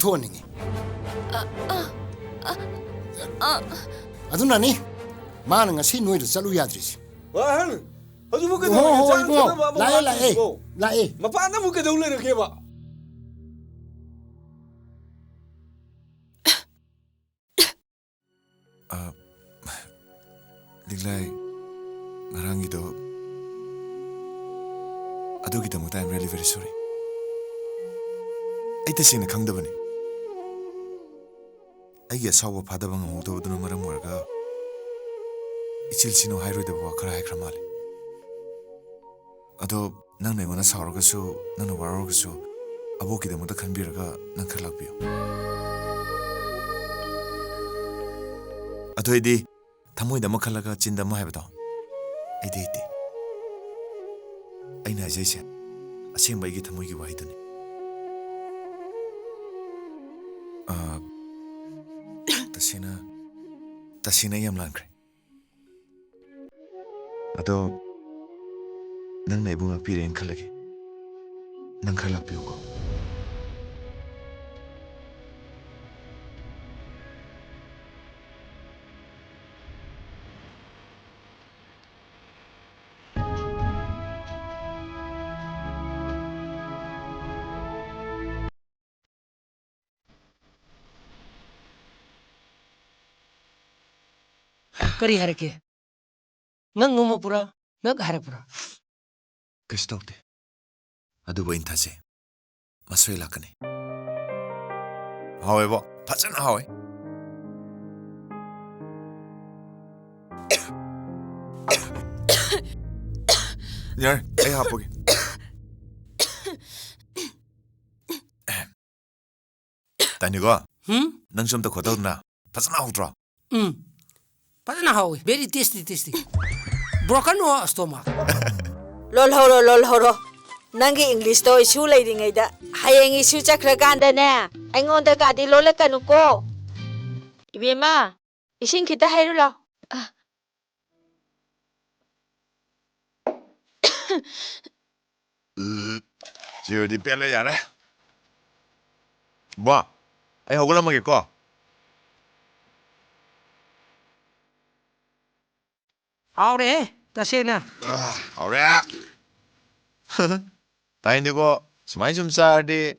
토닝이. 아두나니 마는 것이 너희를 잘루야드리지. 와, 아주 뭐 그래도 라에. 마파나 뭐 그래도 이렇게 봐. 링라이 ngarangido adugidamakta I'm really very sorry. I tasingna khangdabani. Aigi asawa phadaba ngamudabaduna maram oiraga ichilsino hairoidaba wakhara haikra male. Ado nangna aingona sauragasu nangna waragasu abokidamakta khanbiraga nang khara lakpiyo. Ado aidi thamoidama khalaga chindama haibado aidi aina hajaise asengba aigi thamoigi wahiduni. Tasina yam lankre. Ado nang na ibunga piren khalage nang khara lakpiyo ko. करी हर के नंग नुमो पूरा नग हर पूरा Kestaude aduba inthase masoi lakani. However, pachana hawe. Yar, ai hapoge. Tanigo, nang somda khodawna pachana hudra. पता how very tasty broken no stomach lol horo nangi english to issue leiding da hayeng issue chakra ganda ne aingon da ga di lol kanu ko ibema ising kita hairu la Jiyo di pele yare. Ba, ai hogula mage ko. 아우래 다시나 Alright. Taindigo sumai sum sardi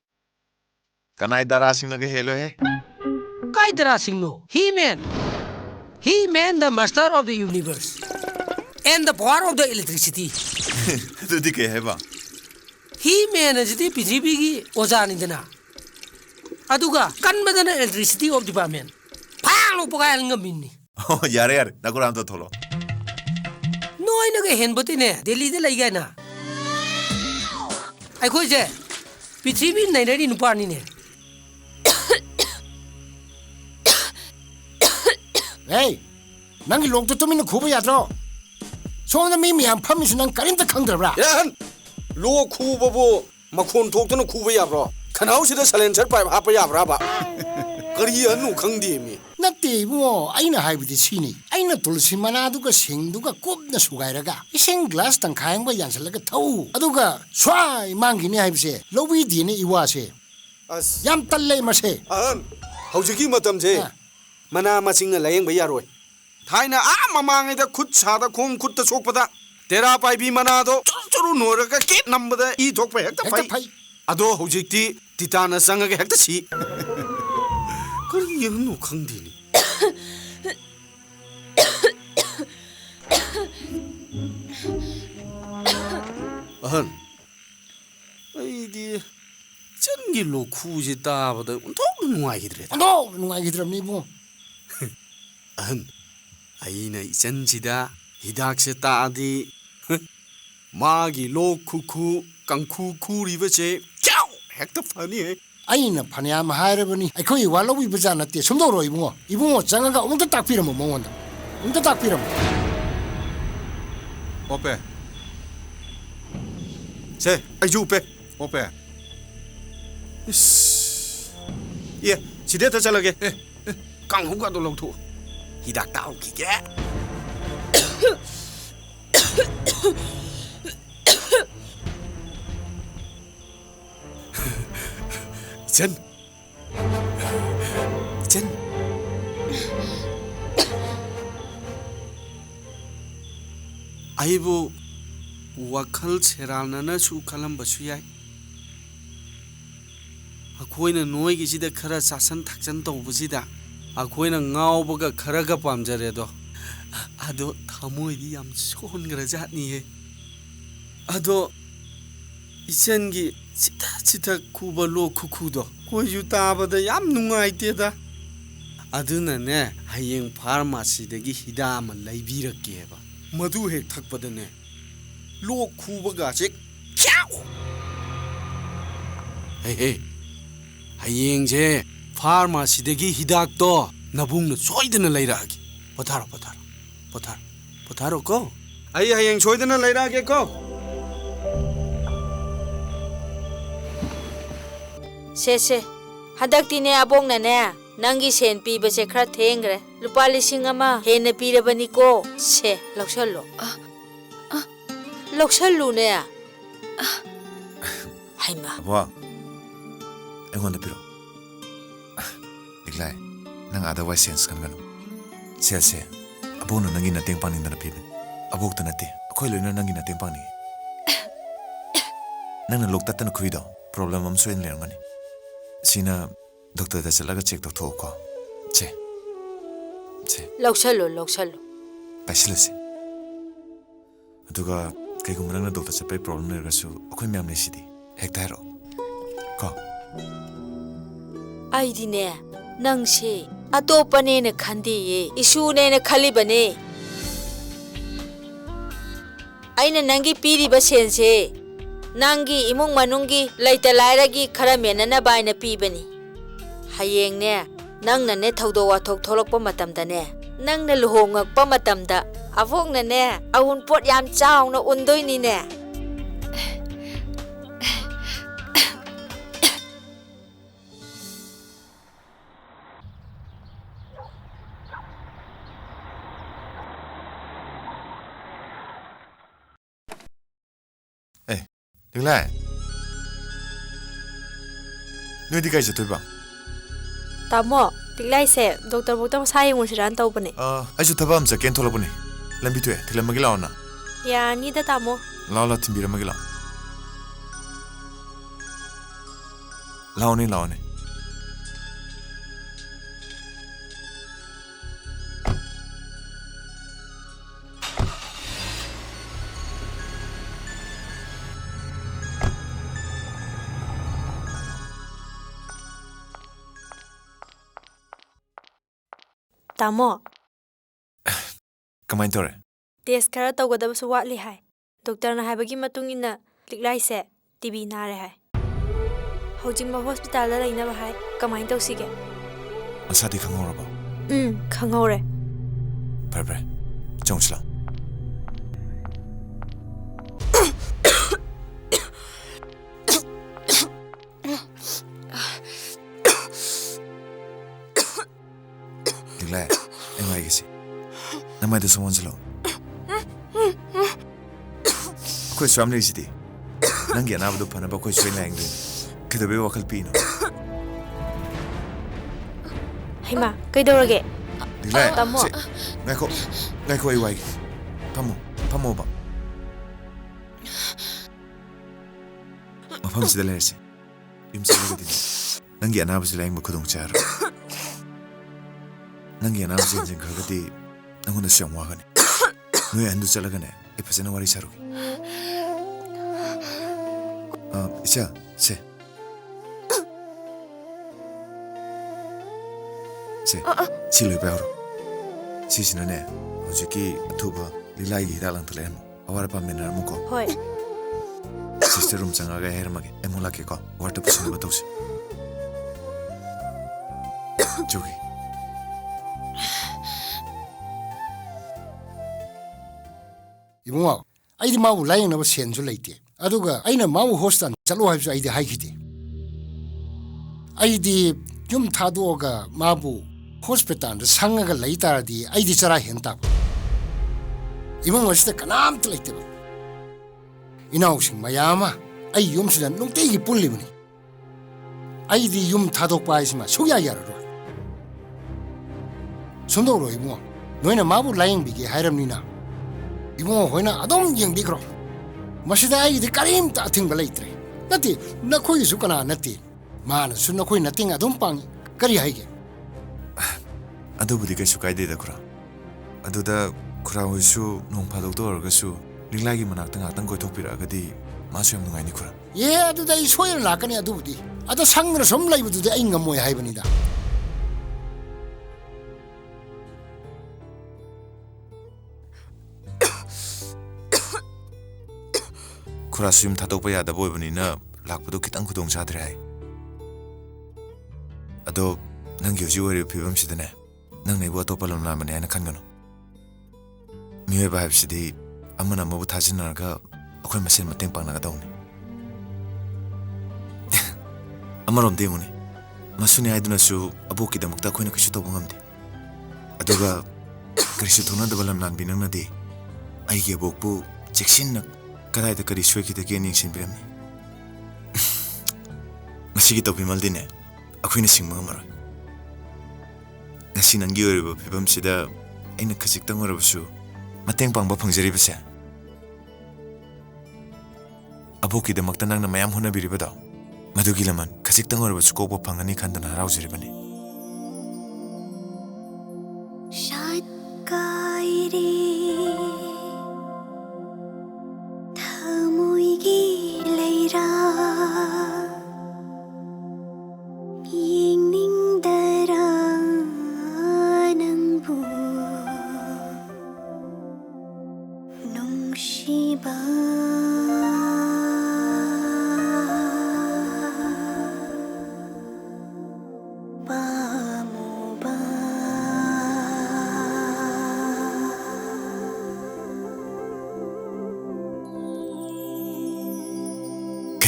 kanai darasing lage helo he. काइदरा सिंगनो he man the master of the universe and the power of the electricity Tudi ke heba. he man ajdi पृथ्वी की ओजानिदना aduga kanmadana electricity of department 파로 포가यल ngaminnni Oh yare nakuram to tholo. noina ge henbotine delhi de laigana ai khoi je पृथ्वी नाइनरी नुपानी ने Hey, nangi lokto tumino kubo yadro. Soona mi miyam pamisu nang karimta khangdra. Yan, lo kubo makon toktono kubo yabro. Kanao sida silencer pipe hapa yabra ba. Kariya nu khangdi mi. Natti mo aina haibudi sini. Aina tulsi mana aduga sing duga kopna sugairaga. Ising glass tang khayang ba yansalaga thau. Aduga swai mangini haibse. Lobi dine iwase. As Yam talle mase. an haujiki matam je. Mana masing na layeng ba yaroi. Thaina mamang da khut sada khom khut ta sokpada. Tera pai bi mana do churu noraga ket nambada I thokpa hekta phai. Ado haujikti titana sangaga hekta si. Kariya nu khangdi ni. Ahan. Aidi jangi lo kuji tabada untok nuai hidre. No, nungai gidram ni mo. Ahan. Aina isanjida hidak se taadi. Magi lo kuku kangku kuribache. Chow! Hekta fani hai. Aina phanyam hairabani. Aikoi walobi bajana te sumdoro ibungo. Ibungo jangaga umta takpiramo mongonda. Umta takpiramo. Ope. Se, ayu pe. Ope. Ye, sida ta chalage. Kang huga do log thu. Hidak tao ki ke. Chen. ꯏꯆꯟ ꯑꯩꯕꯨ ꯋꯥꯈꯜ ꯁꯦꯔꯥꯟꯅꯅꯁꯨ ꯈꯜꯂꯝꯕꯁꯨ ꯌꯥꯏ ꯑꯩꯈꯣꯏꯅ ꯅꯣꯏꯒꯤꯁꯤꯗ ꯈꯔ ꯆꯥꯁꯟ ꯊꯛꯆꯟ ꯇꯧꯕꯁꯤꯗ ꯑꯩꯈꯣꯏꯅ ꯉꯥꯎꯕꯒ ꯈꯔꯒ ꯄꯥꯝꯖꯔꯦꯗꯣ ꯑꯗꯣ ꯊꯃꯣꯏꯗꯤ ꯌꯥꯝ ꯁꯣꯟꯈ꯭ꯔꯖꯥꯠꯅꯤꯍꯦ ꯑꯗꯣ ꯏꯆꯟꯒꯤ ꯆꯤꯊꯛ ꯈꯨꯕ ꯂꯣꯛ ꯈꯨꯈꯨꯗꯣ ꯑꯩꯈꯣꯏꯁꯨ ꯇꯥꯕꯗ ꯌꯥꯝ ꯅꯨꯡꯉꯥꯏꯇꯦꯗ ꯑꯗꯨꯅꯅꯦ ꯍꯌꯦꯡ ꯐꯥꯔꯃꯥꯁꯤꯗꯒꯤ ꯍꯤꯗꯥꯛ ꯑꯃ ꯂꯩꯕꯤꯔꯛꯀꯦꯕ ꯃꯗꯨ ꯍꯦꯛ ꯊꯛꯄꯗꯅꯦ ꯂꯣꯛ ꯈꯨꯕꯒꯥꯁꯦ ꯈ꯭ꯌꯥꯎ ꯍꯦ ꯍꯌꯦꯡꯁꯦ ꯐꯥꯔꯃꯥꯁꯤꯗꯒꯤ ꯍꯤꯗꯥꯛꯇꯣ ꯅꯕꯨꯡꯅ ꯁꯣꯏꯗꯅ ꯂꯩꯔꯛꯑꯒꯦ ꯄꯣꯊꯥꯔꯣ ꯀꯣ ꯑꯩ ꯍꯌꯦꯡ ꯁꯣꯏꯗꯅ ꯂꯩꯔꯛꯑꯒꯦ ꯀꯣ ꯁꯦ ꯍꯟꯗꯛꯇꯤꯅꯦ ꯑꯕꯣꯛꯅꯅꯦ ꯅꯪꯒꯤ ꯁꯦꯟ ꯄꯤꯕꯁꯦ ꯈꯔ ꯊꯦꯡꯈ꯭ꯔꯦ ꯂꯨꯄꯥ 1,000 ꯍꯦꯟꯅ ꯄꯤꯔꯕꯅꯤꯀꯣ ꯁꯦ ꯂꯧꯁꯜꯂꯣ ꯂꯧꯁꯜꯂꯨꯅꯦ ꯍꯩꯃꯥ ꯑꯕꯣ ꯑꯩꯉꯣꯟꯗ ꯄꯤꯔꯣ ꯂꯤꯛꯂꯥꯏ ꯅꯪ ꯑꯗꯋꯥꯏ ꯁꯦꯟꯁ ꯈꯟꯒꯅꯨ ꯁꯦꯜꯁꯦ ꯑꯕꯣꯛꯅ ꯅꯪꯒꯤ ꯃꯇꯦꯡ ꯄꯥꯡꯅꯤꯡꯗꯅ ꯄꯤꯕꯅꯤ ꯑꯕꯣꯛꯇ ꯅꯠꯇꯦ ꯑꯩꯈꯣꯏ ꯂꯣꯏꯅ ꯅꯪꯒꯤ ꯃꯇꯦꯡ ꯄꯥꯡꯅꯤꯡꯉꯤ ꯅꯪꯅ ꯂꯣꯛ ꯇꯠꯇꯅ ꯈꯨꯏꯗꯣ ꯄ꯭ꯔꯣꯕ꯭ꯂꯦꯝ ꯑꯃ ꯁꯣꯏꯗꯅ ꯂꯩꯔꯝꯒꯅꯤ ꯁꯤꯅ ꯗꯣꯛꯇꯔꯗ ꯆꯠꯂꯒ ꯆꯦꯛ ꯇꯧꯊꯣꯛꯎꯀꯣ ꯁꯦ ꯂꯧꯁꯜꯂꯣ ꯄꯥꯏꯁꯤꯜꯂꯁꯤ ꯑꯗꯨꯒ ꯀꯩꯒꯨꯝꯕ ꯅꯪꯅ ꯗꯣꯛꯇꯔ ꯆꯠꯄꯒꯤ ꯄ꯭ꯔꯣꯕ꯭ꯂꯦꯝ ꯂꯩꯔꯒꯁꯨ ꯑꯩꯈꯣꯏ ꯃꯌꯥꯝ ꯂꯩꯁꯤꯗꯤ ꯍꯦꯛꯇ ꯍꯥꯏꯔꯛꯑꯣ ꯀꯣ ꯑꯩꯗꯤꯅꯦ ꯅꯪꯁꯦ ꯑꯇꯣꯞꯄꯅꯦꯅ ꯈꯟꯗꯦꯌꯦ ꯏꯁꯨꯅꯦꯅ ꯈꯜꯂꯤꯕꯅꯦ ꯑꯩꯅ ꯅꯪꯒꯤ ꯄꯤꯔꯤꯕ ꯁꯦꯟꯁꯦ ꯅꯪꯒꯤ ꯏꯃꯨꯡ ꯃꯅꯨꯡꯒꯤ ꯂꯩꯇ ꯂꯥꯏꯔꯒꯤ ꯈꯔ ꯃꯦꯟꯅꯅꯕ ꯍꯥꯏꯅ ꯄꯤꯕꯅꯤ ꯍꯌꯦꯡꯅꯦ ꯅꯪꯅꯅꯦ ꯊꯧꯗꯣꯛ ꯋꯥꯊꯣꯛ ꯊꯣꯛꯂꯛꯄ ꯃꯇꯝꯗꯅꯦ ꯅꯪꯅ ꯂꯨꯍꯣꯡꯉꯛꯄ ꯃꯇꯝꯗ ꯑꯕꯣꯛꯅꯅꯦ ꯑꯎꯟꯄꯣꯠ ꯌꯥꯝ ꯆꯥꯎꯅ ꯎꯟꯗꯣꯏꯅꯤꯅꯦ ꯂꯤꯛꯂꯥꯏ ꯅꯣꯏꯗꯤ ꯀꯥꯏ ꯆꯠꯇꯣꯏꯕ ꯇꯥꯃꯣ ꯂꯤꯛꯂꯥꯏꯁꯦ ꯗꯣꯛꯇꯔ ꯕꯣꯛꯇ ꯃꯁꯥ ꯌꯦꯡꯉꯨꯁꯤꯔꯥꯅ ꯇꯧꯕꯅꯦ ꯑꯩꯁꯨ ꯊꯕꯛ ꯑꯃ ꯆꯠꯀꯦꯅ ꯊꯣꯛꯂꯛꯄꯅꯤ ꯂꯝꯕꯤ ꯊꯣꯛꯑꯦ ꯊꯤꯜꯂꯝꯃꯒꯦ ꯂꯥꯛꯑꯣꯅ ꯌꯥꯔꯅꯤꯗ ꯇꯥꯃꯣ ꯂꯥꯛꯑꯣ ꯊꯤꯟꯕꯤꯔꯝꯃꯒꯦ ꯂꯥꯛꯑꯣꯅꯦ ꯇꯥꯃꯣ ꯀꯃꯥꯏꯅ ꯇꯧꯔꯦ ꯇꯦꯁ ꯈꯔ ꯇꯧꯒꯗꯕꯁꯨ ꯋꯥꯠꯂꯤ ꯍꯥꯏ ꯗꯣꯛꯇꯔꯅ ꯍꯥꯏꯕꯒꯤ ꯃꯇꯨꯡ ꯏꯟꯅ ꯂꯤꯛꯂꯥꯏꯁꯦ ꯇꯤꯕꯤ ꯅꯥꯔꯦ ꯍꯥꯏ ꯍꯧꯖꯤꯛꯃꯛ ꯍꯣꯁꯄꯤꯇꯥꯜꯗ ꯂꯩꯅꯕ ꯍꯥꯏ ꯀꯃꯥꯏꯅ ꯇꯧꯁꯤꯒꯦ ꯃꯁꯥꯗꯤ ꯈꯪꯍꯧꯔꯕꯣ ꯈꯪꯍꯧꯔꯦ ꯐꯔꯦ ꯆꯪꯁꯤ ꯂꯥꯛꯑꯣ ꯂꯤꯛꯂꯥꯏ ꯑꯩ ꯉꯥꯏꯒꯦꯁꯤ ꯅꯃꯥꯏꯗ ꯁꯨꯝ ꯑꯣꯟꯁꯤꯜꯂꯛꯑꯣ ꯑꯩꯈꯣꯏ ꯁꯨꯌꯥꯝ ꯂꯩꯔꯤꯁꯤꯗꯤ ꯅꯪꯒꯤ ꯑꯅꯥꯕꯗꯣ ꯐꯅꯕ ꯑꯩꯈꯣꯏ ꯁꯣꯏ ꯂꯥꯌꯦꯡꯗꯣꯏꯅꯤ ꯀꯩꯗꯧꯕꯩ ꯋꯥꯈꯜ ꯄꯤꯅꯣ ꯍꯩꯃꯥ ꯀꯩꯗꯧꯔꯒꯦ ꯂꯤꯛꯂꯥꯏ ꯇꯥꯃꯣ ꯉꯥꯏꯈꯣ ꯑꯩ ꯋꯥꯏꯒꯦ ꯐꯝꯃꯣꯕ ꯃꯐꯝꯁꯤꯗ ꯂꯩꯔꯁꯤ ꯌꯨꯝ ꯆꯠꯂꯒꯗꯤ ꯅꯪꯒꯤ ꯑꯅꯥꯕꯁꯤ ꯂꯥꯌꯦꯡꯕ ꯈꯨꯗꯣꯡ ꯆꯥꯔꯣꯏ ꯅꯪꯒꯤ ꯑꯅꯥꯕꯁꯤ ꯍꯦꯟꯖꯤꯟꯈ꯭ꯔꯒꯗꯤ ꯅꯪꯉꯣꯟꯗꯁꯨ ꯌꯥꯝ ꯋꯥꯒꯅꯤ ꯅꯣꯏ ꯑꯍꯟꯗꯨ ꯆꯠꯂꯒꯅꯦ ꯑꯩ ꯐꯖꯅ ꯋꯥꯔꯤ ꯁꯥꯔꯨꯒꯦ ꯏꯆꯥ ꯁꯦ ꯁꯤ ꯂꯣꯏ ꯄꯥꯏꯍꯧꯔꯣ ꯁꯤꯁꯤꯅꯅꯦ ꯍꯧꯖꯤꯛꯀꯤ ꯑꯊꯨꯕ ꯂꯤꯛꯂꯥꯏꯒꯤ ꯍꯤꯗꯥꯛ ꯂꯥꯡꯊꯛ ꯂꯩꯔꯝꯃꯣ ꯑꯋꯥꯠ ꯑꯄꯥ ꯃꯦꯟꯅꯔꯝꯃꯨꯀꯣ ꯍꯣꯏ ꯁꯤꯁꯇꯔ ꯔꯨꯝ ꯆꯪꯉꯒ ꯑꯩ ꯍꯥꯏꯔꯝꯃꯒꯦ ꯑꯩ ꯑꯃꯨꯛ ꯂꯥꯛꯀꯦꯀꯣ ꯋꯥꯔꯗ ꯄꯨꯁꯤꯟꯅꯕ ꯇꯧꯁꯤ ꯖꯣꯒꯤ 이봉아, 아이디 마부 라이너버 센줄 레이티. 아두가 아이는 마부 호스탄 잘로 할수 아이디 하이키디. 아이디 좀 타도가 마부 호스피탈에 상가가 레이타라디 아이디 자라 현답. 이봉 어시다 까남트 레이티바. 이나옥신 마야마 아이 용수다 농떼기 뿔리브니. 아이디 용 타독 바이시마 소야야르로. ꯁꯨꯝꯗꯧꯔꯣ ꯏꯕꯨꯡꯉꯣ ꯅꯣꯏꯅ ꯃꯥꯕꯨ ꯂꯥꯌꯦꯡꯕꯤꯒꯦ ꯍꯥꯏꯔꯕꯅꯤꯅ ꯏꯕꯨꯡꯉꯣ ꯍꯣꯏꯅ ꯑꯗꯨꯝ ꯌꯦꯡꯕꯤꯈ꯭ꯔꯣ ꯃꯁꯤꯗ ꯑꯩꯒꯤꯗꯤ ꯀꯔꯤꯝꯇ ꯑꯊꯤꯡꯕ ꯂꯩꯇ꯭ꯔꯦ ꯅꯠꯇꯦ ꯅꯈꯣꯏꯒꯤꯁꯨ ꯀꯅꯥ ꯅꯠꯇꯦ 마나수 너코이 나띵 아동 빵 그리 하이게 ꯑꯗꯨꯕꯨꯗꯤ ꯀꯩꯁꯨ ꯀꯥꯏꯗꯦꯗ ꯈꯨꯔꯥ ꯑꯗꯨꯗ ꯈꯨꯔꯥ ꯍꯣꯏꯁꯨ ꯅꯣꯡ ꯐꯥꯗꯣꯛꯇ ꯑꯣꯏꯔꯒꯁꯨ ꯂꯤꯛꯂꯥꯏꯒꯤ ꯃꯅꯥꯛꯇ ꯉꯥꯛꯇꯪ ꯀꯣꯏꯊꯣꯛꯄꯤꯔꯛꯑꯒꯗꯤ ꯃꯥꯁꯨ ꯌꯥꯝ ꯅꯨꯡꯉꯥꯏꯅꯤ ꯈꯨꯔꯥ 예 ꯑꯗꯨꯗ ꯑꯩ ꯁꯣꯏꯗꯅ ꯂꯥꯛꯀꯅꯤ ꯑꯗꯨꯕꯨꯗꯤ ꯑꯗ ꯁꯪꯗꯅ ꯁꯨꯝ ꯂꯩꯕꯗꯨꯗꯤ ꯑꯩ ꯉꯝꯃꯣꯏ ꯍꯥꯏꯕꯅꯤꯗ ꯈꯨꯔꯥꯁꯨ ꯌꯨꯝ ꯊꯥꯗꯣꯛꯄ ꯌꯥꯗꯕ ꯑꯣꯏꯕꯅꯤꯅ ꯂꯥꯛꯄꯗꯣ ꯈꯤꯇꯪ ꯈꯨꯗꯣꯡ ꯆꯥꯗ꯭ꯔꯦ ꯍꯥꯏ ꯑꯗꯣ ꯅꯪꯒꯤ ꯍꯧꯖꯤꯛ ꯑꯣꯏꯔꯤꯕ ꯐꯤꯕꯝꯁꯤꯗꯅꯦ ꯅꯪꯅ ꯑꯩꯕꯨ ꯑꯇꯣꯞꯄ ꯂꯝꯂꯥꯟꯕꯅꯦ ꯍꯥꯏꯅ ꯈꯟꯒꯅꯨ ꯃꯤꯑꯣꯏꯕ ꯍꯥꯏꯕꯁꯤꯗꯤ ꯑꯃꯅ ꯑꯃꯕꯨ ꯊꯥꯖꯤꯟꯅꯔꯒ ꯑꯩꯈꯣꯏ ꯃꯁꯦꯟ ꯃꯇꯦꯡ ꯄꯥꯡꯅꯒꯗꯧꯅꯤ ꯑꯃꯔꯣꯝꯗ ꯌꯦꯡꯉꯨꯅꯦ ꯃꯁꯨꯅꯤ ꯍꯥꯏꯗꯨꯅꯁꯨ ꯑꯕꯣꯛꯀꯤꯗꯃꯛꯇ ꯑꯩꯈꯣꯏꯅ ꯀꯩꯁꯨ ꯇꯧꯕ ꯉꯝꯗꯦ ꯑꯗꯨꯒ ꯀꯔꯤꯁꯨ ꯊꯣꯛꯅꯗꯕ ꯂꯝꯂꯥꯟꯕꯤ ꯅꯪꯅꯗꯤ ꯑꯩꯒꯤ ꯑꯕꯣꯛꯄꯨ ꯆꯦꯛꯁꯤꯟꯅ ꯀꯗꯥꯏꯗ ꯀꯔꯤ ꯁꯣꯏꯈꯤꯗꯒꯦ ꯌꯦꯡꯁꯤꯟꯕꯤꯔꯝꯃꯤ ꯃꯁꯤꯒꯤ ꯇꯧꯕꯤꯃꯜꯗꯤꯅꯦ ꯑꯩꯈꯣꯏꯅ ꯁꯤꯡꯕ ꯉꯝꯃꯔꯣꯏ ꯉꯁꯤ ꯅꯪꯒꯤ ꯑꯣꯏꯔꯤꯕ ꯐꯤꯕꯝꯁꯤꯗ ꯑꯩꯅ ꯈꯖꯤꯛꯇꯪ ꯑꯣꯏꯔꯕꯁꯨ ꯃꯇꯦꯡ ꯄꯥꯡꯕ ꯐꯪꯖꯔꯤꯕꯁꯦ ꯑꯕꯣꯛꯀꯤꯗꯃꯛꯇ ꯅꯪꯅ ꯃꯌꯥꯝ ꯍꯣꯠꯅꯕꯤꯔꯤꯕꯗꯣ ꯃꯗꯨꯒꯤ ꯂꯃꯟ ꯈꯖꯤꯛꯇꯪ ꯑꯣꯏꯔꯕꯁꯨ ꯀꯣꯛꯄ ꯐꯪꯒꯅꯤ ꯈꯟꯗꯅ ꯍꯔꯥꯎꯖꯔꯤꯕꯅꯤ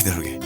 그대로게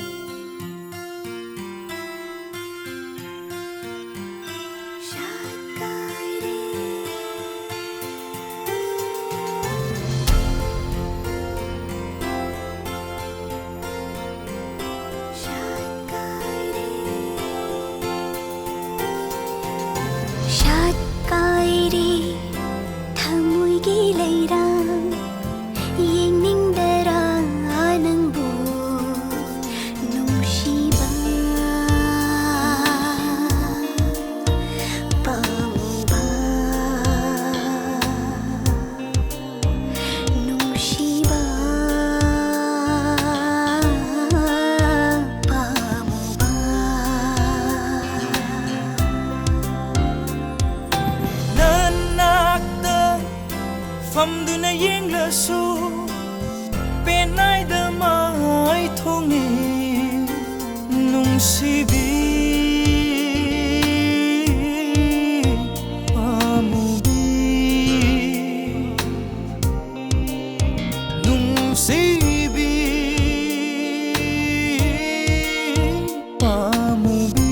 famduna yenglasu penai da mai thongi nungsibi pamubi nungsibi pamubi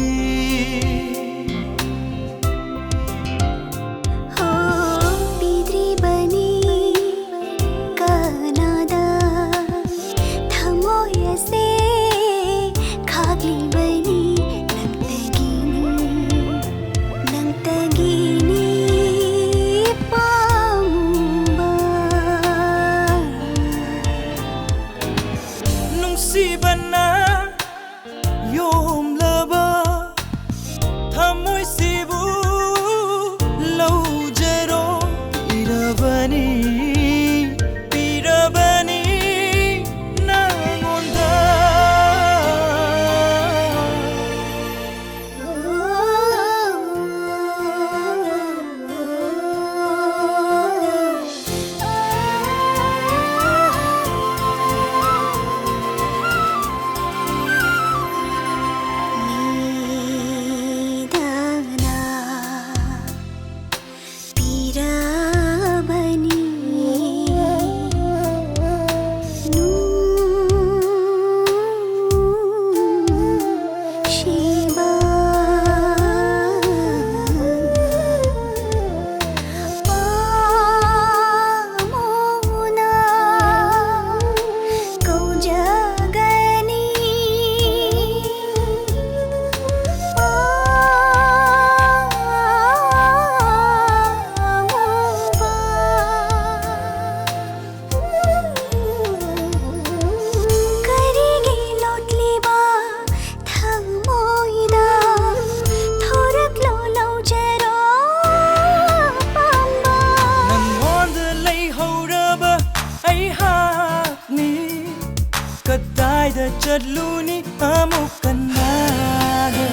ꯆꯠꯂꯨꯅꯤ ꯑꯃꯨꯛꯀ ꯅꯥꯅ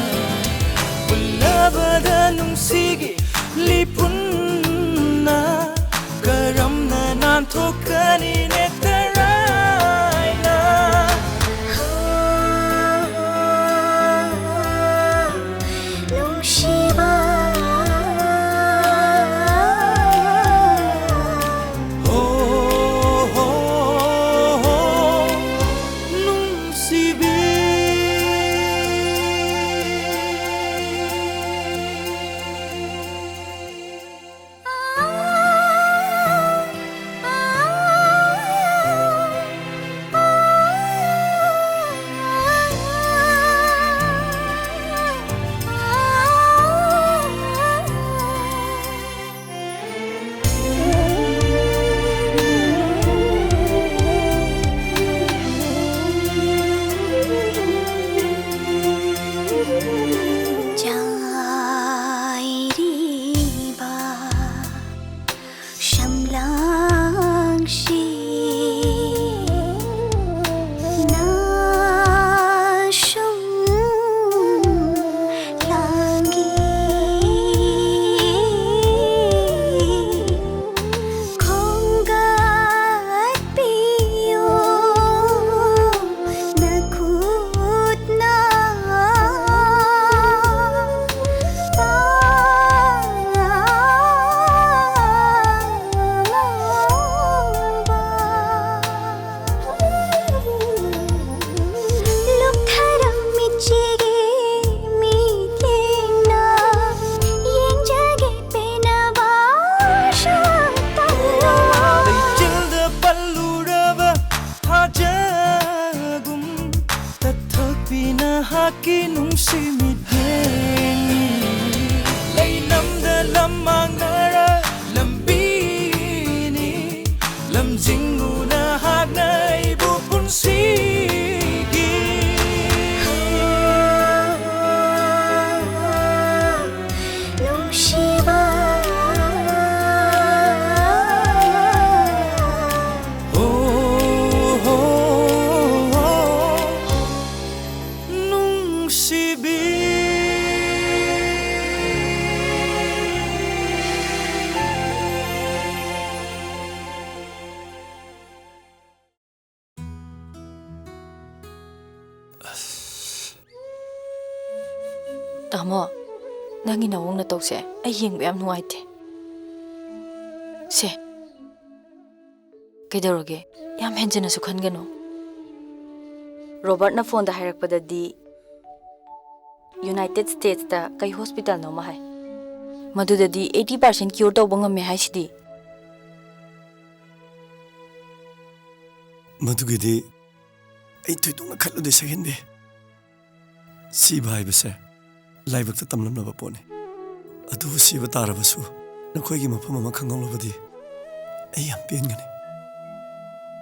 ꯎꯜꯂꯕꯗ ꯅꯨꯡꯁꯤꯒꯤ ꯂꯤꯄꯨꯟꯅ ꯀꯔꯝꯅ ꯅꯥꯟꯊꯣꯛꯀꯅꯤ ꯅꯦꯛꯇꯔꯥꯏꯅ ꯅꯨꯡꯁꯤꯕ Tamo, nangi nawong na tawag siya. Ay yengba yam nuwaite. Se. Kaidarage, yam henjana sukhan gano. Robert na phone da hirak pada di United States da kay hospital no mahay. Madu da di 80% cure daw bangam may hay sidi. Madu gidi ay tuytong nakalo di sa hindi. Si bahay ba siya? Laibag ta tamlam na ba po ni? Ado si batara ba su? Nakoy gima pa mamakhangang lo ba di? Ay ampian gani.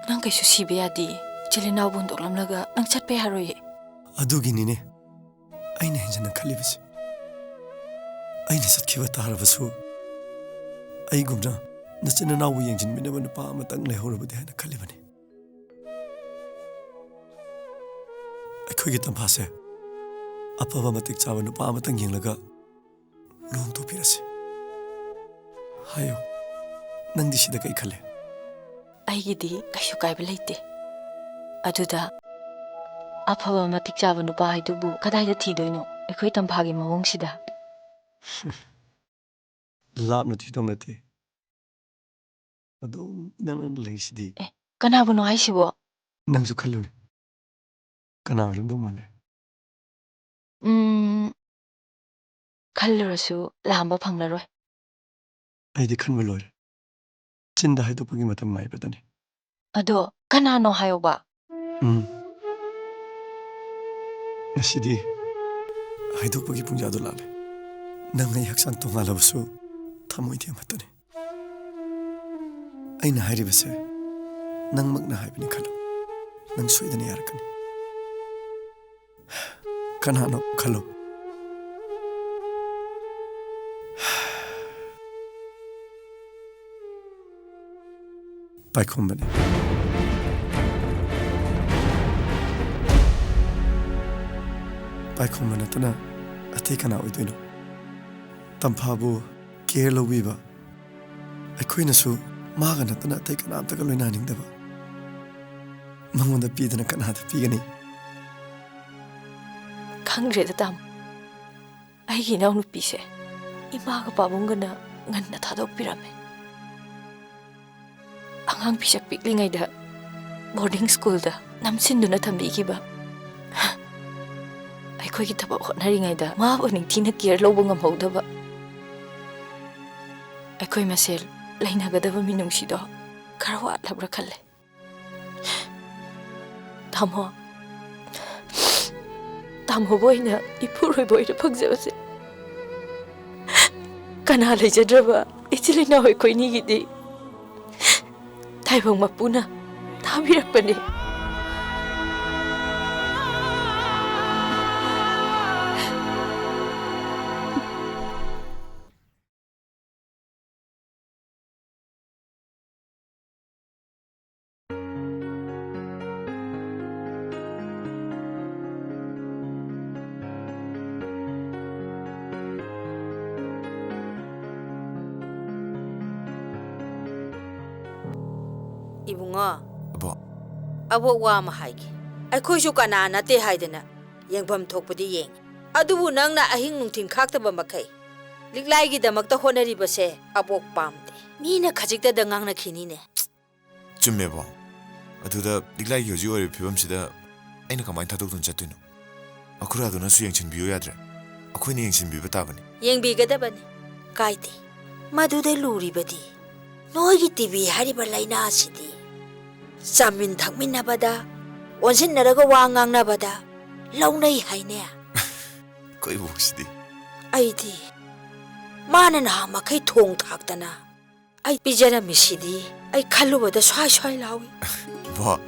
Nang kay susibe ya di. Chilinaw bundok lam laga nang chat pe haroy. Ado gini ne. Ay na hinjan ng kalibas. Ay nasat ki batara ba su? Ay gumna. Nasina nawo yang jin minaman pa amatang lehoro ba di na kalibani. Ay koy gitam pase. Apa matik cawan nupa amatang yang laga long to pirasi. Hayo, nang di sida kay kale. Ay gidi kayo kay balaite. Aduda, apa matik cawan nupa ay tubu kaday da tidoy no. Ako'y tampagi mawong sida. Lap na tidom na ti. Ado nang lay sidi. Kanabo no ay sibo? Nang sukalo ni. Kanabo lang dumali. Kalarasu lahamba phanglaroy. Ay di kan malol. Cinda hay to pagi matam mai patani. Ado kanano hayo ba? Nasidi hay to pagi pungjado lale. Nang ngay haksan to ngalabasu tamoy di matani. Ay na hari base. Nang magna hay bini kalo. Nang suida ni yarakani. Kanano kalo. Pai kumbani. ꯄꯥꯏꯈꯣꯝꯕ ꯅꯠꯇꯅ ꯑꯇꯩ ꯀꯅꯥ ꯑꯣꯏꯗꯣꯏꯅꯣ ꯇꯝꯐꯥꯕꯨ care ꯂꯧꯕꯤꯕ ꯑꯩꯈꯣꯏꯅꯁꯨ ꯃꯥꯒ ꯅꯠꯇꯅ ꯑꯇꯩ ꯀꯅꯥꯝꯇꯒ ꯂꯣꯏꯅꯅꯤꯡꯗꯕ ꯃꯉꯣꯟꯗ ꯄꯤꯗꯅ ꯀꯅꯥꯗ ꯄꯤꯒꯅꯤ ꯈꯪꯗ꯭ꯔꯦꯗ ꯇꯥꯃꯣ ꯑꯩꯒꯤ ꯏꯅꯥꯎꯅꯨꯄꯤꯁꯦ ꯏꯃꯥꯒ ꯄꯥꯕꯨꯡꯒꯅ ꯉꯟꯅ ꯊꯥꯗꯣꯛꯄꯤꯔꯝꯃꯦ ꯑꯉꯥꯡ ꯄꯤꯁꯛ ꯄꯤꯛꯂꯤꯉꯩꯗ ꯕꯣꯔꯗꯤꯡ ꯁ꯭ꯀꯨꯜꯗ ꯅꯝꯁꯤꯟꯗꯨꯅ ꯊꯝꯕꯤꯈꯤꯕ ꯑꯩꯈꯣꯏꯒꯤ ꯊꯕꯛ ꯍꯣꯠꯅꯔꯤꯉꯩꯗ ꯃꯥꯕꯨ ꯅꯤꯡꯊꯤꯅ ꯀꯦꯌꯔ ꯂꯧꯕ ꯉꯝꯍꯧꯗꯕ ꯑꯩꯈꯣꯏ ꯃꯁꯦꯜ ꯂꯩꯅꯒꯗꯕ ꯃꯤꯅꯨꯡꯁꯤꯗꯣ ꯈꯔ ꯋꯥꯠꯂꯕ꯭ꯔꯥ ꯈꯜꯂꯦ ꯇꯥꯃꯣꯕꯨ ꯑꯣꯏꯅ ꯏꯄꯨꯔꯣꯏꯕ ꯑꯣꯏꯅ ꯐꯪꯖꯕꯁꯦ ꯀꯅꯥ ꯂꯩꯖꯗ꯭ꯔꯕ ꯏꯆꯤꯜ ꯏꯅꯥꯎ ꯑꯩꯈꯣꯏꯅꯤꯒꯤꯗꯤ ꯇꯥꯏꯕꯪ ꯃꯄꯨꯅ ꯊꯥꯕꯤꯔꯛꯄꯅꯤ Ibunga, Abo, abo wa mahagi. Aikoisu kana nate haidana. Yengbam thokpadi yeng. Adubu nangna ahing nungtin khaktaba makai. Liglai gi damakta honari base abok pamde. Mina khajikta dangang na khini ne. ꯆꯨꯝꯃꯦꯕꯣ ꯑꯗꯨꯗ ꯂꯤꯛꯂꯥꯏꯒꯤ ꯍꯧꯖꯤꯛ ꯑꯣꯏꯔꯤꯕ ꯐꯤꯕꯝꯁꯤꯗ ꯑꯩꯅ ꯀꯃꯥꯏꯅ ꯊꯥꯗꯣꯛꯇꯨꯅ ꯆꯠꯇꯣꯏꯅꯣ ꯑꯈꯨꯔꯥꯗꯨꯅꯁꯨ ꯌꯦꯡꯁꯤꯟꯕꯤꯌꯨ ꯌꯥꯗ꯭ꯔꯦ ꯑꯩꯈꯣꯏꯅ ꯌꯦꯡꯁꯤꯟꯕꯤꯕ ꯇꯥꯕꯅꯤ Yengbigadabani. Kaite. Madude luribadi. Noigi TV hariba laina asidi. Samin thakminabada. Onsin naraga wangang nabada. Launai haine. ꯀꯣꯏꯕꯨꯁꯤꯗꯤ Aidi. Mana na makai thong thaktana. Ai pijara misidi. Ai khalubada swai lawi. ꯕꯣ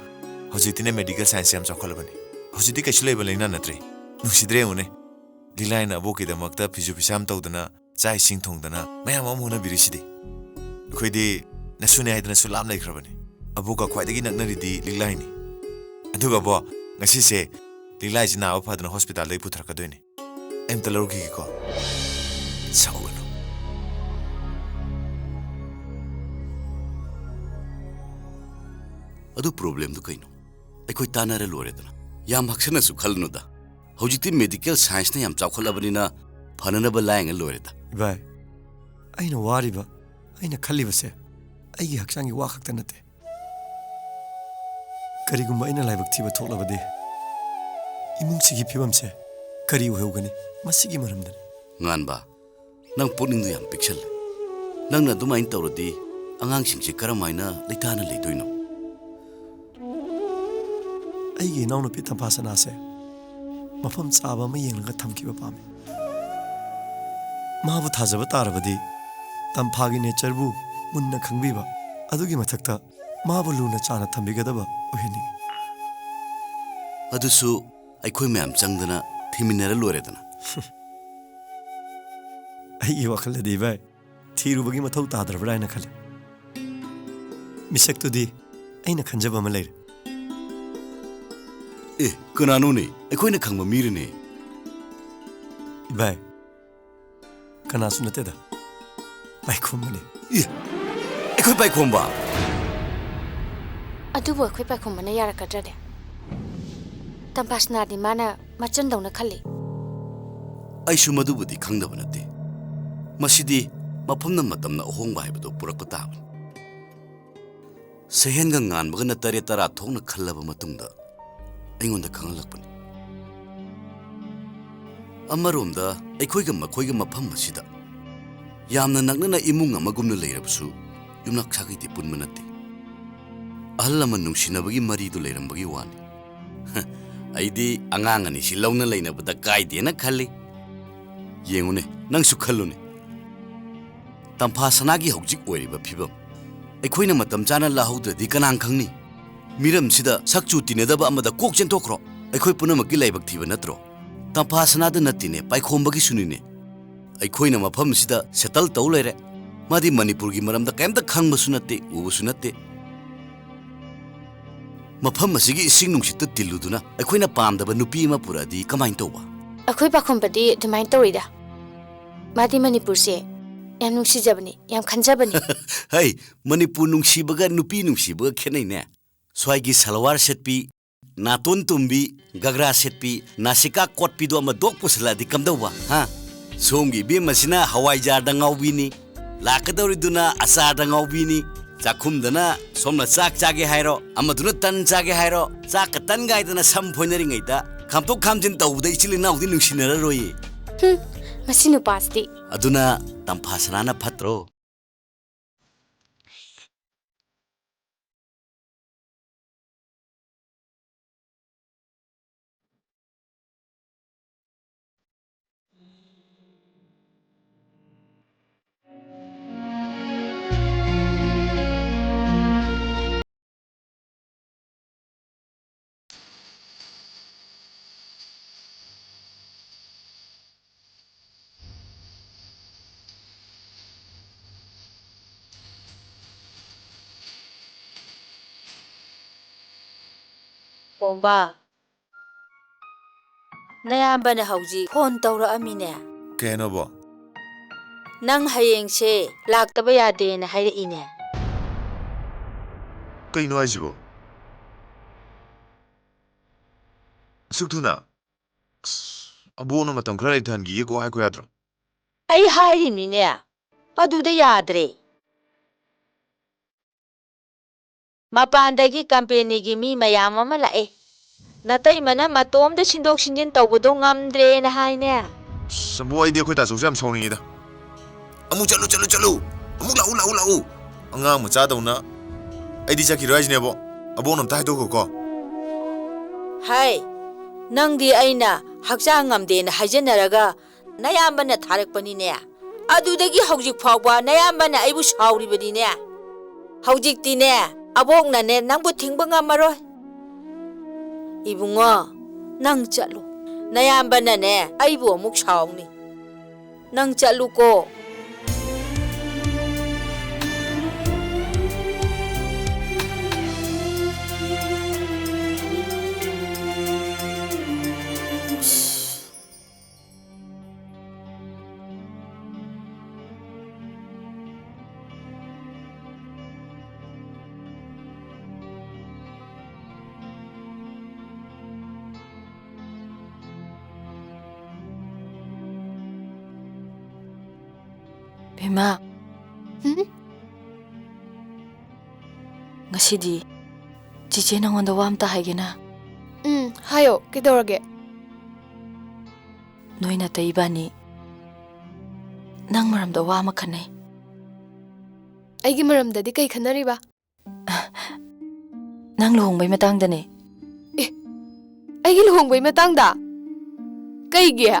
ꯍꯧꯖꯤꯛꯇꯤꯅꯦ ꯃꯦꯗꯤꯀꯦꯜ ꯁꯥꯏꯟꯁ ꯌꯥꯝ ꯆꯥꯎꯈꯠꯂꯕꯅꯤ ꯍꯧꯖꯤꯛꯇꯤ ꯀꯩꯁꯨ ꯂꯩꯕ ꯂꯩꯅꯥ ꯅꯠꯇ꯭ꯔꯦ ꯅꯨꯡꯁꯤꯗ꯭ꯔꯦ ꯌꯦꯡꯉꯨꯅꯦ ꯂꯤꯛꯂꯥꯏꯅ ꯑꯕꯣꯛꯀꯤꯗꯃꯛꯇ ꯐꯤꯁꯨ ꯐꯤꯁꯥꯝ ꯇꯧꯗꯅ ꯆꯥꯛ ꯏꯁꯤꯡ ꯊꯣꯡꯗꯅ ꯃꯌꯥꯝ ꯑꯃ ꯍꯣꯠꯅꯕꯤꯔꯤꯁꯤꯗꯤ ꯑꯩꯈꯣꯏꯗꯤ ꯅꯁꯨꯅꯦ ꯍꯥꯏꯗꯅꯁꯨ ꯂꯥꯞ ꯂꯩꯈ꯭ꯔꯕꯅꯤ ꯑꯕꯣꯛꯀ ꯈ꯭ꯋꯥꯏꯗꯒꯤ ꯅꯛꯅꯔꯤꯗꯤ ꯂꯤꯛꯂꯥꯏꯅꯤ ꯑꯗꯨꯒ ꯕꯣ ꯉꯁꯤꯁꯦ ꯂꯤꯛꯂꯥꯏꯁꯤ ꯅꯥꯕ ꯐꯗꯅ ꯍꯣꯁꯄꯤꯇꯥꯜꯗꯒꯤ ꯄꯨꯊꯔꯛꯀꯗꯣꯏꯅꯤ ꯑꯩ ꯑꯝꯇ ꯂꯧꯔꯨꯈꯤꯒꯦꯀꯣ ꯁꯥꯎꯒꯅꯨ ꯑꯗꯨ ꯄ꯭ꯔꯣꯕ꯭ꯂꯦꯝꯗꯨ ꯀꯩꯅꯣ ꯑꯩꯈꯣꯏ ꯇꯥꯟꯅꯔ ꯂꯣꯏꯔꯦꯗꯅ ꯌꯥꯝ ꯍꯛꯁꯟꯅꯁꯨ ꯈꯜꯂꯨꯅꯨꯗ ꯍꯧꯖꯤꯛꯇꯤ ꯃꯦꯗꯤꯀꯦꯜ ꯁꯥꯏꯟꯁꯅ ꯌꯥꯝ ꯆꯥꯎꯈꯠꯂꯕꯅꯤꯅ ꯐꯅꯅꯕ ꯂꯥꯏꯌꯦꯡꯉ ꯂꯣꯏꯔꯦꯗ ꯏꯕꯥꯏ ꯑꯩꯅ ꯋꯥꯔꯤꯕ ꯑꯩꯅ ꯈꯜꯂꯤꯕꯁꯦ ꯑꯩꯒꯤ ꯍꯛꯆꯥꯡꯒꯤ ꯋꯥ ꯈꯛꯇ ꯅꯠꯇꯦ ꯀꯔꯤꯒꯨꯝꯕ ꯑꯩꯅ ꯂꯥꯏꯕꯛ ꯊꯤꯕ ꯊꯣꯛꯂꯕꯗꯤ ꯏꯃꯨꯡꯁꯤꯒꯤ ꯐꯤꯕꯝꯁꯦ ꯀꯔꯤ ꯑꯣꯏꯍꯧꯒꯅꯤ ꯃꯁꯤꯒꯤ ꯃꯔꯝꯗꯅꯤ ꯉꯥꯟꯕ ꯅꯪ ꯄꯨꯛꯅꯤꯡꯗꯨ ꯌꯥꯝ ꯄꯤꯛꯁꯜꯂꯦ ꯅꯪꯅ ꯑꯗꯨꯃꯥꯏꯅ ꯇꯧꯔꯗꯤ ꯑꯉꯥꯡꯁꯤꯡꯁꯦ ꯀꯔꯝꯍꯥꯏꯅ ꯂꯩꯇꯥꯅ ꯂꯩꯗꯣꯏꯅꯣ ꯑꯩꯒꯤ ꯏꯅꯥꯎꯅꯨꯄꯤ ꯇꯝꯐꯥꯁꯅꯥꯁꯦ ꯃꯐꯝ ꯆꯥꯕ ꯑꯃ ꯌꯦꯡꯂꯒ ꯊꯝꯈꯤꯕ ꯄꯥꯝꯃꯤ ꯃꯥꯕꯨ ꯊꯥꯖꯕ ꯇꯥꯔꯕꯗꯤ ꯇꯝꯐꯥꯒꯤ ꯅꯦꯆꯔꯕꯨ ꯃꯨꯟꯅ ꯈꯪꯕꯤꯕ ꯑꯗꯨꯒꯤ ꯃꯊꯛꯇ ꯃꯥꯕꯨ ꯂꯨꯅ ꯆꯥꯅ ꯊꯝꯕꯤꯒꯗꯕ ꯑꯣꯏꯍꯟꯅꯤꯡꯉꯤ ꯑꯗꯨꯁꯨ ꯑꯩꯈꯣꯏ ꯃꯌꯥꯝ ꯆꯪꯗꯅ ꯊꯤꯃꯤꯟꯅꯔ ꯂꯣꯏꯔꯦꯗꯅ ꯑꯩꯒꯤ ꯋꯥꯈꯜꯗꯗꯤ ꯏꯕꯥꯏ ꯊꯤꯔꯨꯕꯒꯤ ꯃꯊꯧ ꯇꯥꯗ꯭ꯔꯕ꯭ꯔꯥ ꯍꯥꯏꯅ ꯈꯜꯂꯤ ꯃꯤꯁꯛꯇꯨꯗꯤ ꯑꯩꯅ ꯈꯟꯖꯕ ꯑꯃ ꯂꯩꯔꯦ ꯑꯦ ꯀꯅꯥꯅꯣꯅꯦ ꯑꯩꯈꯣꯏꯅ ꯈꯪꯕ ꯃꯤꯔꯅꯦ 이발 그나수 때다 바이콤만이 ꯑꯩꯈꯣꯏ ꯄꯥꯏꯈꯣꯝꯕ ꯑꯗꯨꯕꯨ ꯑꯩꯈꯣꯏ ꯄꯥꯏꯈꯣꯝꯕꯅ ꯌꯥꯔꯛꯀꯗ꯭ꯔꯗꯤ ꯇꯝꯄꯥꯁꯅꯥꯗꯤ ꯃꯥꯅ ꯃꯆꯟꯗꯧꯅ ꯈꯜꯂꯤ ꯑꯩꯁꯨ ꯃꯗꯨꯕꯨꯗꯤ ꯈꯪꯗꯕ ꯅꯠꯇꯦ ꯃꯁꯤꯗꯤ ꯃꯐꯝꯅ ꯃꯇꯝꯅ ꯑꯍꯣꯡꯕ ꯍꯥꯏꯕꯗꯣ ꯄꯨꯔꯛꯄ ꯇꯥꯕꯅꯤ ꯁꯍꯦꯟꯒ ꯉꯥꯟꯕꯒꯅ ꯇꯔꯦꯠ ꯇꯔꯥ ꯊꯣꯛꯅ ꯈꯜꯂꯕ ꯃꯇꯨꯡꯗ ꯑꯩꯉꯣꯟꯗ ꯈꯪꯍꯜꯂꯛꯄꯅꯤ ꯑꯃꯔꯣꯝꯗ ꯑꯩꯈꯣꯏꯒ ꯃꯈꯣꯏꯒ ꯃꯐꯝ ꯑꯁꯤꯗ ꯌꯥꯝꯅ ꯅꯛꯅꯅ ꯏꯃꯨꯡ ꯑꯃꯒꯨꯝꯅ ꯂꯩꯔꯕꯁꯨ ꯌꯨꯝꯅꯥꯛ ꯁꯥꯒꯩꯗꯤ ꯄꯨꯟꯕ ꯅꯠꯇꯦ ꯑꯍꯜ ꯂꯃꯟ ꯅꯨꯡꯁꯤꯅꯕꯒꯤ ꯃꯔꯤꯗꯨ ꯂꯩꯔꯝꯕꯒꯤ ꯋꯥꯅꯤ ꯑꯩꯗꯤ ꯑꯉꯥꯡ ꯑꯅꯤꯁꯤ ꯂꯧꯅ ꯂꯩꯅꯕꯗ ꯀꯥꯏꯗꯦꯅ ꯈꯜꯂꯤ ꯌꯦꯡꯉꯨꯅꯦ ꯅꯪꯁꯨ ꯈꯜꯂꯨꯅꯦ ꯇꯝꯐꯥꯁꯅꯥꯒꯤ ꯍꯧꯖꯤꯛ ꯑꯣꯏꯔꯤꯕ ꯐꯤꯕꯝ ꯑꯩꯈꯣꯏꯅ ꯃꯇꯝ ꯆꯥꯅ ꯂꯥꯍꯧꯗ꯭ꯔꯗꯤ ꯀꯅꯥ ꯈꯪꯅꯤ ꯃꯤꯔꯝꯁꯤꯗ ꯁꯛꯆꯨ ꯇꯤꯟꯅꯗꯕ ꯑꯃꯗ ꯀꯣꯛ ꯆꯦꯟꯊꯣꯛꯈ꯭ꯔꯣ ꯑꯩꯈꯣꯏ ꯄꯨꯝꯅꯃꯛꯀꯤ ꯂꯥꯏꯕꯛ ꯊꯤꯕ ꯅꯠꯇ꯭ꯔꯣ ꯇꯝꯐꯥꯁꯅꯥꯗ ꯅꯠꯇꯦꯅꯦ ꯄꯥꯏꯈꯣꯝꯕꯒꯤꯁꯨꯅꯤꯅꯦ ꯑꯩꯈꯣꯏꯅ ꯃꯐꯝꯁꯤꯗ ꯁꯦꯇꯜ ꯇꯧ ꯂꯩꯔꯦ ꯃꯥꯗꯤ ꯃꯅꯤꯄꯨꯔꯒꯤ ꯃꯔꯝꯗ ꯀꯩꯝꯇ ꯈꯪꯕꯁꯨ ꯅꯠꯇꯦ ꯎꯕꯁꯨ ꯅꯠꯇꯦ ꯃꯐꯝ ꯑꯁꯤꯒꯤ ꯏꯁꯤꯡ ꯅꯨꯡꯁꯤꯠꯇ ꯇꯤꯜꯂꯨꯗꯨꯅ ꯑꯩꯈꯣꯏꯅ ꯄꯥꯝꯗꯕ ꯅꯨꯄꯤ ꯑꯃ ꯄꯨꯔꯛꯑꯗꯤ ꯀꯃꯥꯏꯅ ꯇꯧꯕ ꯑꯩꯈꯣꯏ ꯄꯥꯈꯣꯝꯕꯗꯤ ꯑꯗꯨꯃꯥꯏꯅ ꯇꯧꯔꯤꯗ ꯃꯥꯗꯤ ꯃꯅꯤꯄꯨꯔꯁꯦ ꯌꯥꯝ ꯅꯨꯡꯁꯤꯖꯕꯅꯤ ꯌꯥꯝ ꯈꯟꯖꯕꯅꯤ ꯍꯩ ꯃꯅꯤꯄꯨꯔ ꯅꯨꯡꯁꯤꯕꯒ ꯅꯨꯄꯤ ꯅꯨꯡꯁꯤꯕꯒ ꯈꯦꯠꯅꯩꯅꯦ ꯁ꯭ꯋꯥꯏꯒꯤ ꯁꯜꯋꯥꯔ ꯁꯦꯠꯄꯤ ꯅꯥꯇꯣꯟ ꯇꯨꯝꯕꯤ ꯒꯒ꯭ꯔꯥ ꯁꯦꯠꯄꯤ ꯅꯥꯁꯤꯀꯥ ꯀꯣꯠꯄꯤꯗꯣ ꯑꯃ ꯗꯣꯛ ꯄꯨꯁꯜꯂꯛꯑꯗꯤ ꯀꯝꯗꯧꯕ ꯍꯥ ꯁꯣꯝꯒꯤ ꯏꯕꯦꯝꯃꯁꯤꯅ ꯍꯋꯥꯏꯖꯥꯔꯗ ꯉꯥꯎꯕꯤꯅꯤ ꯂꯥꯛꯀꯗꯧꯔꯤꯗꯨꯅ ꯑꯆꯥꯔꯗ ꯉꯥꯎꯕꯤꯅꯤ ꯆꯥꯛꯈꯨꯝꯗꯅ ꯁꯣꯝꯅ ꯆꯥꯛ ꯆꯥꯒꯦ ꯍꯥꯏꯔꯣ ꯑꯃꯗꯨꯅ ꯇꯟ ꯆꯥꯒꯦ ꯍꯥꯏꯔꯣ ꯆꯥꯛꯀ ꯇꯟ ꯒꯥꯏꯗꯅ ꯁꯝ ꯐꯣꯏꯅꯔꯤꯉꯩꯗ ꯈꯥꯝꯇꯣꯛ ꯈꯥꯝꯖꯤꯟ ꯇꯧꯕꯗ ꯏꯆꯤꯜ ꯏꯅꯥꯎꯗꯤ ꯅꯨꯡꯁꯤꯅꯔꯔꯣꯏꯌꯦ ꯃꯁꯤ ꯅꯨꯄꯥꯁꯤꯗꯤ ꯑꯗꯨꯅ ꯇꯝꯐꯥ ꯁꯅꯥꯅ ꯐꯠꯇ꯭ꯔꯣ ꯄꯣꯝꯕ ꯅꯌꯥꯝꯕꯅ ꯍꯧꯖꯤꯛ ꯐꯣꯟ ꯇꯧꯔꯛꯑꯝꯃꯤꯅꯦ ꯀꯩꯅꯣꯕꯣ ꯅꯪ ꯍꯌꯦꯡꯁꯦ ꯂꯥꯛꯇꯕ ꯌꯥꯗꯦꯅ ꯍꯥꯏꯔꯛꯏꯅꯦ ꯀꯩꯅꯣ ꯍꯥꯏꯁꯤꯕꯣ ꯑꯁꯨꯛ ꯊꯨꯅ ꯑꯕꯣꯛꯅ ꯃꯇꯝ ꯈꯔ ꯂꯩꯊꯍꯟꯈꯤꯒꯦꯀꯣ ꯍꯥꯏꯀꯣ ꯌꯥꯗ꯭ꯔꯣ ꯑꯩ ꯍꯥꯏꯔꯤꯅꯤꯅꯦ ꯑꯗꯨꯗ ꯌꯥꯗ꯭ꯔꯦ ꯃꯄꯥꯟꯗꯒꯤ ꯀꯝꯄꯦꯅꯤꯒꯤ ꯃꯤ ꯃꯌꯥꯝ ꯑꯃ ꯂꯥꯛꯑꯦ ꯅꯇꯩꯃꯅ ꯃꯇꯣꯝꯗ ꯁꯤꯟꯗꯣꯛ ꯁꯤꯟꯖꯤꯟ ꯇꯧꯕꯗꯣ ꯉꯝꯗ꯭ꯔꯦꯅ ꯍꯥꯏꯅꯦ ꯑꯕꯣꯛ ꯑꯩꯗꯤ ꯑꯩꯈꯣꯏ ꯇꯥꯆꯧꯁꯦ ꯌꯥꯝ ꯁꯥꯎꯅꯤꯡꯉꯤꯗ ꯑꯃꯨꯛ ꯆꯠꯂꯨ ꯑꯃꯨꯛ ꯂꯥꯛꯎ ꯑꯉꯥꯡ ꯃꯆꯥꯗꯧꯅ ꯑꯩꯗꯤ ꯆꯠꯈꯤꯔꯣꯏ ꯍꯥꯏꯁꯤꯅꯦ ꯑꯕꯣꯛꯅ ꯑꯝꯇ ꯍꯥꯏꯗꯣꯛꯈꯣꯀꯣ ꯍꯥꯏ ꯅꯪꯗꯤ ꯑꯩꯅ ꯍꯛꯆꯥꯡ ꯉꯝꯗꯦꯅ ꯍꯥꯏꯖꯟꯅꯔꯒ ꯅꯌꯥꯝꯕꯅ ꯊꯥꯔꯛꯄꯅꯤꯅꯦ ꯑꯗꯨꯗꯒꯤ ꯍꯧꯖꯤꯛ ꯐꯥꯎꯕ ꯅꯌꯥꯝꯕꯅ ꯑꯩꯕꯨ ꯁꯥꯎꯔꯤꯕꯅꯤꯅꯦ ꯍꯧꯖꯤꯛꯇꯤꯅꯦ ꯑꯕꯣꯛꯅꯅꯦ ꯅꯪꯕꯨ ꯊꯤꯡꯕ ꯉꯝꯃꯔꯣꯏ 이붕어 năng chալ루 나야안바나네 아이부 어묵 사오니 năng chալ루고 뱀아, ngasi디 지제 nangwanda wa amta haigena. 하요. 그대로게. 노이나 따이바니 nang maramda wa ama khanai. ꯑꯩꯒꯤ ꯃꯔꯝꯗꯗꯤ ꯀꯩ ꯈꯟꯅꯔꯤꯕ? nang luhongbay matangdane. ꯑꯩꯒꯤ ꯂꯨꯍꯣꯡꯕꯩ ꯃꯇꯥꯡꯗ? ꯀꯩꯒꯤ?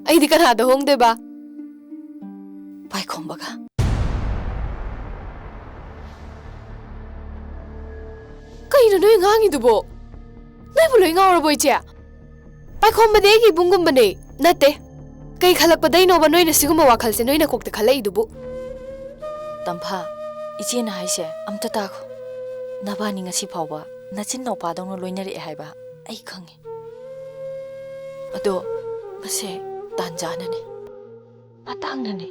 ꯑꯩꯗꯤ ꯀꯅꯥꯗ ꯍꯣꯡꯗꯣꯏꯕ? ꯄꯥꯏꯈꯣꯝꯕꯒ. ꯀꯩꯅꯣ ꯅꯣꯏ ꯉꯥꯡꯉꯤꯗꯨꯕꯣ? ꯅꯣꯏꯕꯨ ꯂꯣꯏ ꯉꯥꯎꯔꯕꯣ ꯏꯆꯦ? ꯄꯥꯏꯈꯣꯝꯕꯗꯤ ꯑꯩꯒꯤ ꯏꯕꯨꯡꯒꯨꯝꯕꯅꯦ. ꯅꯠꯇꯦ. ꯀꯩ ꯈꯜꯂꯛꯄꯗꯩꯅꯣꯕ ꯅꯣꯏꯅ ꯁꯤꯒꯨꯝꯕ ꯋꯥꯈꯜꯁꯦ ꯅꯣꯏꯅ ꯀꯣꯛꯇ ꯈꯜꯂꯛꯏꯗꯨꯕꯨ? ꯇꯝꯐꯥ, 이제나 하이세 암따 따고. 나바니 ngasi fawba nachin nopādawna loinarek haiba ai khangi. Ado mase tanjanane. Matangnane.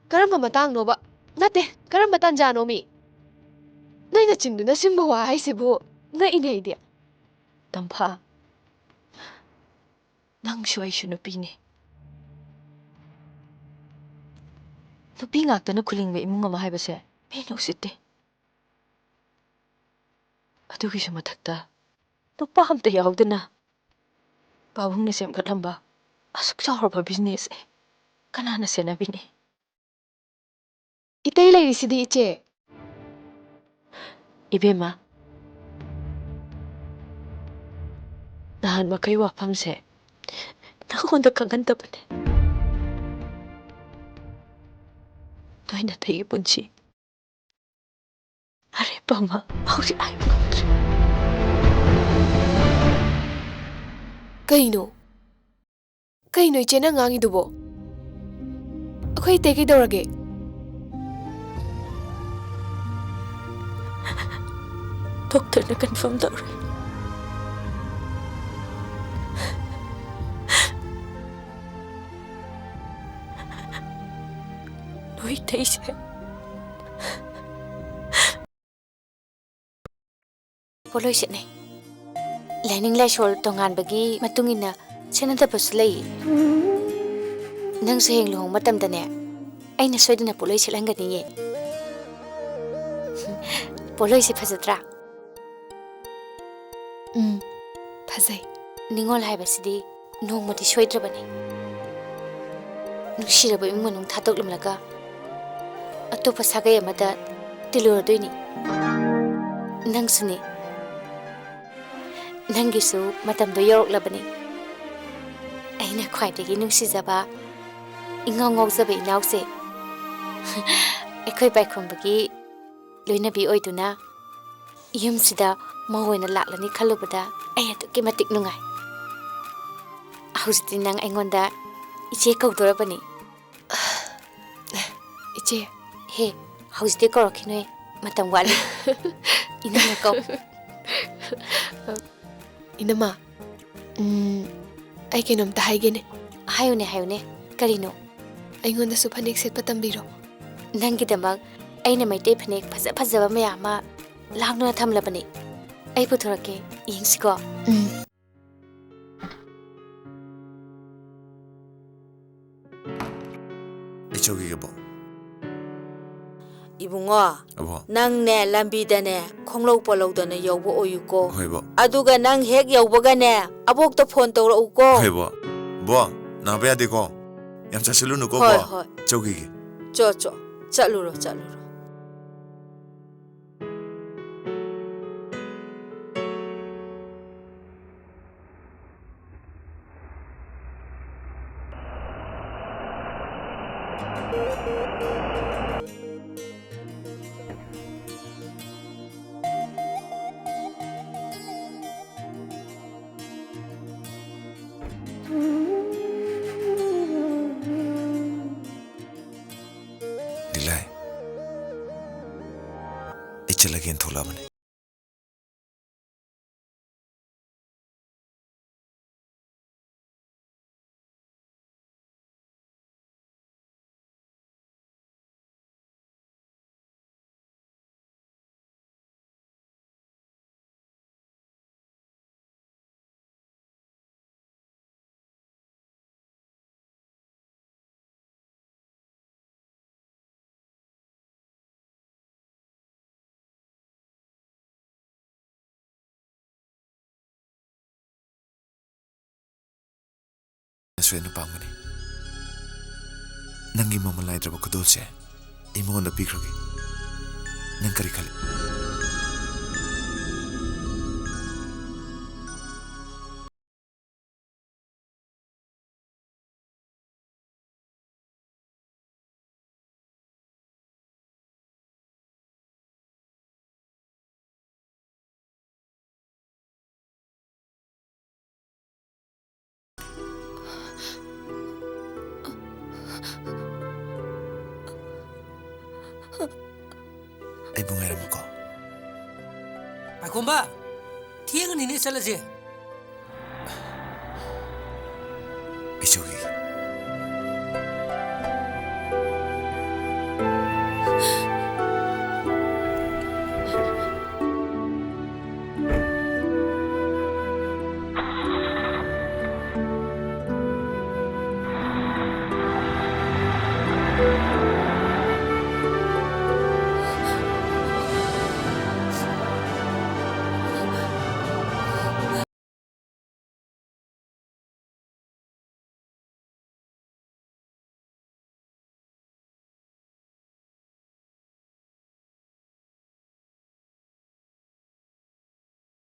ꯀꯔꯝꯕ ꯃꯇꯥꯡꯅꯣꯕ? ꯅꯠꯇꯦ, ꯀꯔꯝꯕ ꯇꯥꯟꯖꯥꯅꯣꯃꯤ? ꯅꯣꯏꯅ ꯆꯤꯟꯗꯨꯅ ꯁꯤꯡꯕ ꯋꯥ ꯍꯥꯏꯁꯤꯕꯨ ꯉꯛꯏꯅꯦ ꯑꯩꯗꯤ. ꯇꯝꯐꯥ, ꯅꯪꯁꯨ ꯑꯩꯁꯨ ꯅꯨꯄꯤꯅꯤ. ꯅꯨꯄꯤ ꯉꯥꯛꯇꯅ ꯈꯨꯂꯤꯡꯕ ꯏꯃꯨꯡ ꯑꯃ ꯍꯥꯏꯕꯁꯦ ꯃꯤꯅ ꯎꯁꯤꯠꯇꯦ. ꯑꯗꯨꯒꯤꯁꯨ ꯃꯊꯛꯇ ꯅꯨꯄꯥ ꯑꯝꯇ ꯌꯥꯎꯗꯅ ꯄꯥꯕꯨꯡꯅ ꯁꯦꯝꯒꯠꯂꯝꯕ ꯑꯁꯨꯛ ꯆꯥꯎꯔꯕ ꯕꯤꯖꯤꯅꯦꯁꯁꯦ ꯀꯅꯥꯅ ꯁꯦꯟꯅꯕꯤꯅꯤ? 이때이 레이시디 이제. 이베마, 나한 막의 와팜세 나혼다 강한다보네. 너희나 되게 본지 아랫밤아 아우리 아이고 감들. 그이노 이제는 앙이두보. ꯑꯩꯈꯣꯏ ꯏꯇꯩ ꯀꯩꯗꯧꯔꯒꯦ? ꯗꯣꯛꯇꯔꯅ ꯀꯟꯐꯥꯔꯝ ꯇꯧꯔꯦ. Noi thấy sẽ Poloi se ne. Learning lai shol tongan bagi matungina senada paslai. Nang se heng lohong matam dane. Aina soidina poloi se langani ye. Poloi se phajatra. Phazai. Ningol hai basidi nong mati soidra bani. Nushira ba imung manung thatok lamlaga. Atopa sagai amada tilura doini. Nang suni. Nangisu matam do yorok labani. Aina khwaidagi nungsijaba ingong ngokjaba inause. Ekhoi baikhongbagi loinabi oiduna yumsida mahoina laklani khalubada ai aduki matik nungai. Hausti nang aingonda iche kaudorabani. Iche. He, hausti korokhinoi matam wali. Inama kau. Inama. Ai kainom ta haigene. Hayune. Karino. Aingonda su phanek setpa tambiro. Nangidamak aina maitei phanek phajaba mayama lakna thamlabani. Ai puthorake yengsiko. Ichogi gabo. Ibungo, Abo. nang ne lambi dane khonglo polo dane yobo oyuko. Hoibo. Aduga nang hek yoboga ne abok to phone tawra uko. Hoibo. Bo, na ba de ko. Yam chasilu nu ko Hoi, bo. hoi. Chogi gi. Cho chaluro. Dilai. Ichalagi thola bane. Naswena pamgani. Nangi mama laidraba kudolse. Imonda pikrogi. Nang kari khali. Ay bungaram ko. Pakomba, tiang ni ne chalase.